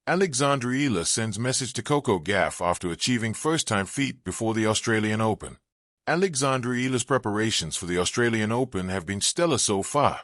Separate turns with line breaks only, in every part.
Alexandra Eala sends message to Coco Gauff after achieving first-time feat before the Australian Open. Alexandra Eala's preparations for the Australian Open have been stellar so far,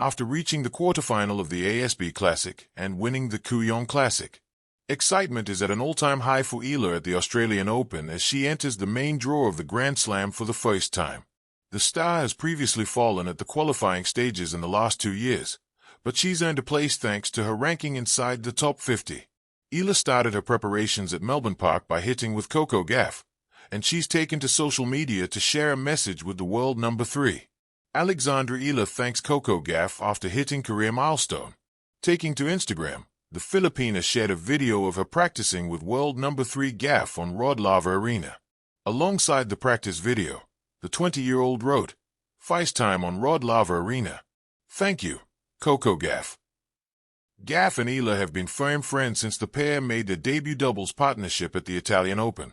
after reaching the quarterfinal of the ASB Classic and winning the Kooyong Classic. Excitement is at an all-time high for Eala at the Australian Open as she enters the main draw of the Grand Slam for the first time. The star has previously fallen at the qualifying stages in the last 2 years, but she's earned a place thanks to her ranking inside the top 50. Eala started her preparations at Melbourne Park by hitting with Coco Gauff, and she's taken to social media to share a message with the world number 3. Alexandra Eala thanks Coco Gauff after hitting career milestone. Taking to Instagram, the Filipina shared a video of her practicing with world number 3 Gauff on Rod Laver Arena. Alongside the practice video, the 20-year-old wrote, "First time on Rod Laver Arena. Thank you, Coco Gauff." Gauff and Eala have been firm friends since the pair made their debut doubles partnership at the Italian Open.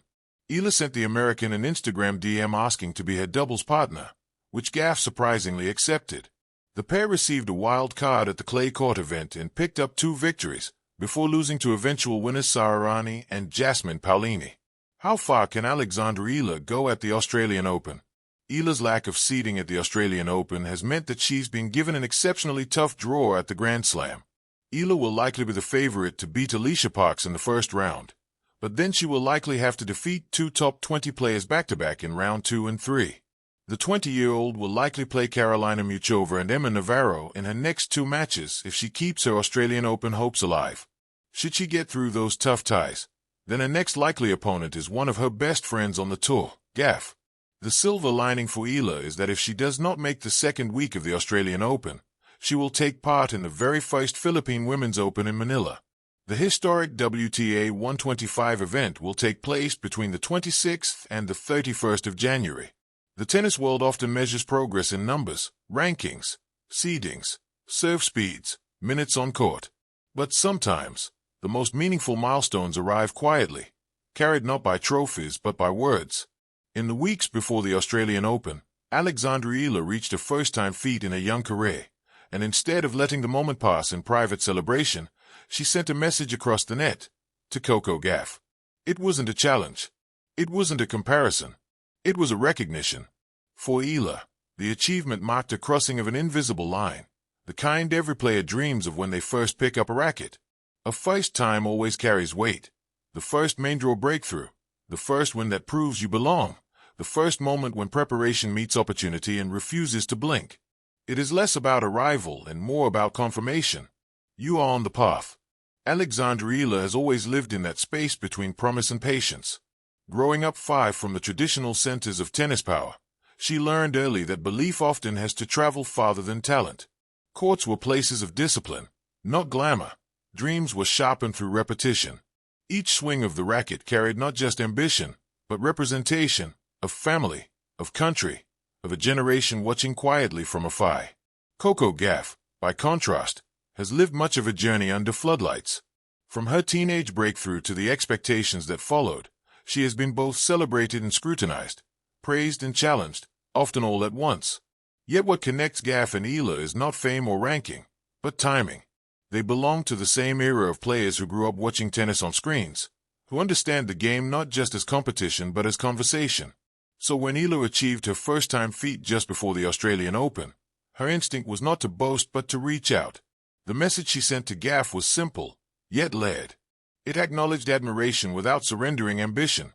Eala sent the American an Instagram DM asking to be her doubles partner, which Gauff surprisingly accepted. The pair received a wild card at the clay court event and picked up 2 victories, before losing to eventual winners Sara Errani and Jasmine Paolini. How far can Alexandra Eala go at the Australian Open? Eala's lack of seeding at the Australian Open has meant that she's been given an exceptionally tough draw at the Grand Slam. Eala will likely be the favorite to beat Alicia Parks in the first round, but then she will likely have to defeat 2 top 20 players back-to-back in round 2 and 3. The 20-year-old will likely play Carolina Muchova and Emma Navarro in her next 2 matches if she keeps her Australian Open hopes alive. Should she get through those tough ties, then her next likely opponent is one of her best friends on the tour, Gauff. The silver lining for Eala is that if she does not make the second week of the Australian Open, she will take part in the very first Philippine Women's Open in Manila. The historic WTA 125 event will take place between the 26th and the 31st of January. The tennis world often measures progress in numbers, rankings, seedings, serve speeds, minutes on court. But sometimes, the most meaningful milestones arrive quietly, carried not by trophies but by words. In the weeks before the Australian Open, Alexandra Eala reached her first-time feat in her young career, and instead of letting the moment pass in private celebration, she sent a message across the net to Coco Gauff. It wasn't a challenge. It wasn't a comparison. It was a recognition. For Eala, the achievement marked a crossing of an invisible line, the kind every player dreams of when they first pick up a racket. A first time always carries weight. The first main draw breakthrough, the first win that proves you belong, the first moment when preparation meets opportunity and refuses to blink. It is less about arrival and more about confirmation. You are on the path. Alexandra Eala has always lived in that space between promise and patience. Growing up far from the traditional centers of tennis power, she learned early that belief often has to travel farther than talent. Courts were places of discipline, not glamour. Dreams were sharpened through repetition. Each swing of the racket carried not just ambition, but representation, of family, of country, of a generation watching quietly from afar. Coco Gauff, by contrast, has lived much of a journey under floodlights. From her teenage breakthrough to the expectations that followed, she has been both celebrated and scrutinized, praised and challenged, often all at once. Yet what connects Gauff and Eala is not fame or ranking, but timing. They belong to the same era of players who grew up watching tennis on screens, who understand the game not just as competition but as conversation. So when Eala achieved her first-time feat just before the Australian Open, her instinct was not to boast but to reach out. The message she sent to Gauff was simple, yet layered. It acknowledged admiration without surrendering ambition.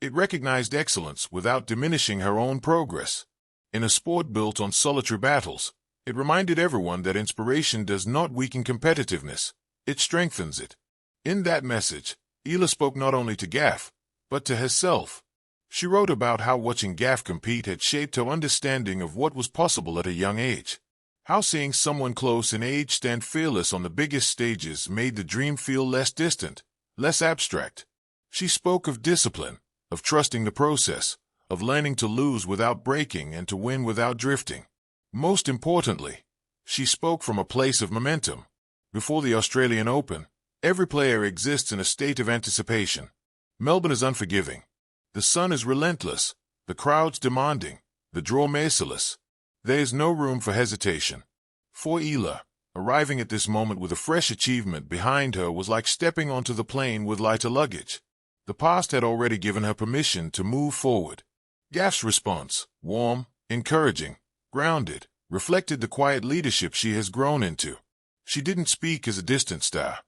It recognized excellence without diminishing her own progress. In a sport built on solitary battles, it reminded everyone that inspiration does not weaken competitiveness, it strengthens it. In that message, Eala spoke not only to Gauff, but to herself. She wrote about how watching Gauff compete had shaped her understanding of what was possible at a young age. How seeing someone close in age stand fearless on the biggest stages made the dream feel less distant, less abstract. She spoke of discipline, of trusting the process, of learning to lose without breaking and to win without drifting. Most importantly, she spoke from a place of momentum. Before the Australian Open, every player exists in a state of anticipation. Melbourne is unforgiving. The sun is relentless, the crowds demanding, the draw merciless. There is no room for hesitation. For Eala, Arriving at this moment with a fresh achievement behind her was like stepping onto the plane with lighter luggage. The past had already given her permission to move forward. Gauff's response, warm, encouraging, grounded, reflected the quiet leadership she has grown into. She didn't speak as a distant star,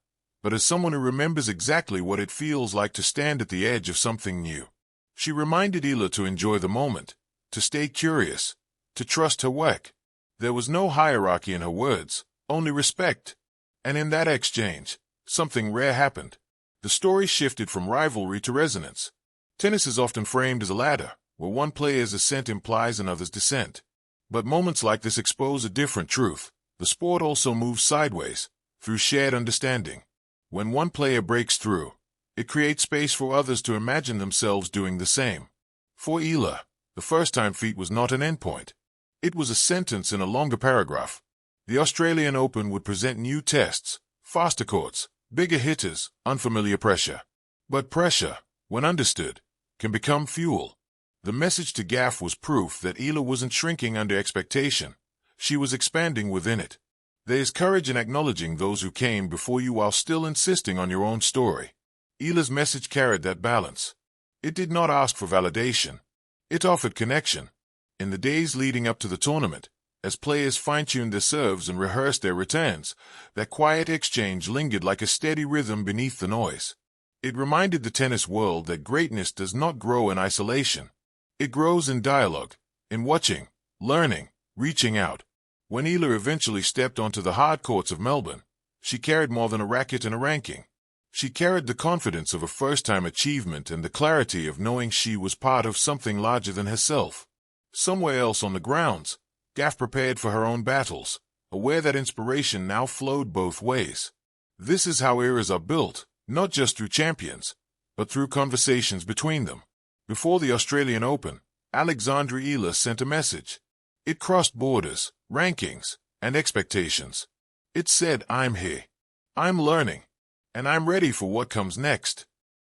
but as someone who remembers exactly what it feels like to stand at the edge of something new. She reminded Eala to enjoy the moment, to stay curious, to trust her work. There was no hierarchy in her words, only respect. And in that exchange, something rare happened. The story shifted from rivalry to resonance. Tennis is often framed as a ladder, where one player's ascent implies another's descent. But moments like this expose a different truth. The sport also moves sideways, through shared understanding. When one player breaks through, it creates space for others to imagine themselves doing the same. For Eala, the first-time feat was not an endpoint. It was a sentence in a longer paragraph. The Australian Open would present new tests, faster courts, bigger hitters, unfamiliar pressure. But pressure, when understood, can become fuel. The message to Gauff was proof that Eala wasn't shrinking under expectation. She was expanding within it. There is courage in acknowledging those who came before you while still insisting on your own story. Eala's message carried that balance. It did not ask for validation. It offered connection. In the days leading up to the tournament, as players fine-tuned their serves and rehearsed their returns, that quiet exchange lingered like a steady rhythm beneath the noise. It reminded the tennis world that greatness does not grow in isolation. It grows in dialogue, in watching, learning, reaching out. When Eala eventually stepped onto the hard courts of Melbourne, she carried more than a racket and a ranking. She carried the confidence of a first-time achievement and the clarity of knowing she was part of something larger than herself. Somewhere else on the grounds, Gauff prepared for her own battles, aware that inspiration now flowed both ways. This is how eras are built, not just through champions, but through conversations between them. Before the Australian Open, Alexandra Eala sent a message. It crossed borders, rankings, and expectations. It said, "I'm here. I'm learning. And I'm ready for what comes next."